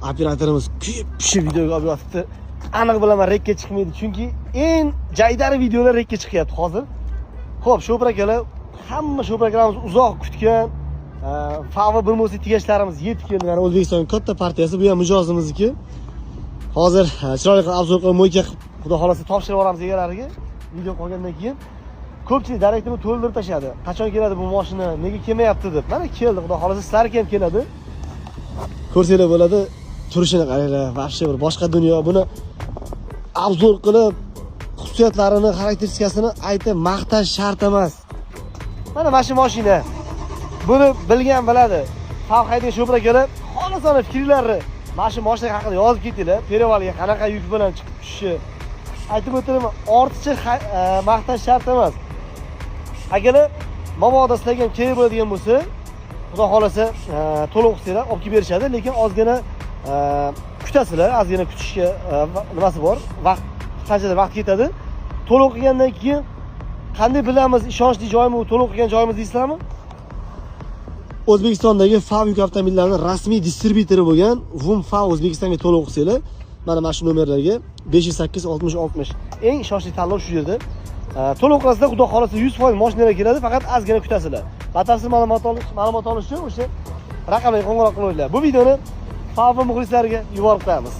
operatorimiz kuyib pishib videoga olib yotibdi. Aniq bilaman rekka chiqmaydi, chunki eng jaydari videolar rekka chiqyapti hozir. Xo'p, Shopir akalar, hamma Shopir akalarimiz uzoq kutgan Fava 1 tegashlarimiz yetib keldi. Mana O'zbekistonning katta partiyasi, bu ham mijozimizniki. Hozir chiroyli qilib obzor qilib mo'yka qilib, xudo xolasa topshirib yuboramiz egalariga. Video qolgandan keyin ko'pchilik direktni to'ldirib tashadi. Qachon keladi bu mashina, nega kelmayapti deb. Mana keldi, xudo xolasa sizlarga ham keladi. Ko'rsanglar bo'ladi, turishini qaranglar, вообще bir boshqa dunyo. Buni obzor qilib, xususiyatlarini, xarakteristikasini aytib maqtash shart emas. Mana shu mashina. Buni bilgan biladi. Favqayda Shopir akalar, xolisona fikrlarni mana shu mashina haqida yozib ketinglar. Perevalga qanaqa yuk bilan chiqib tushishi aytib o'tiraman. Ortiqcha maqtash shart emas. Akalar, mabodo sizlarga ham kerak bo'ladigan bo'lsa, xudo xolasa to'liq qilsanglar olib kelib berishadi, lekin ozgina kutasizlar, ozgina kutishga nimasi bor. Vaqt qanchadir vaqt ketadi. To'liq qilgandan keyin qanday bilamiz, ishonchli joymi, to'liq qilgan joyimiz deysizlarmi? O'zbekistondagi FAV yuk avtomobillarining rasmiy distribyutori bo'lgan VUMFAV O'zbekistonga to'liq qilsanglar, mana shu nomerlarga 508 60 60. Eng ishonchli tanlov shu yerda. To'liq qilasizlar, xudo xolasa 100% mashinalar keladi, faqat ozgina kutasizlar. Batafsil ma'lumot olish uchun o'sha raqamga qo'ng'iroq qilinglar. Bu videoni FAV muxlislariga yuborib qo'yamiz.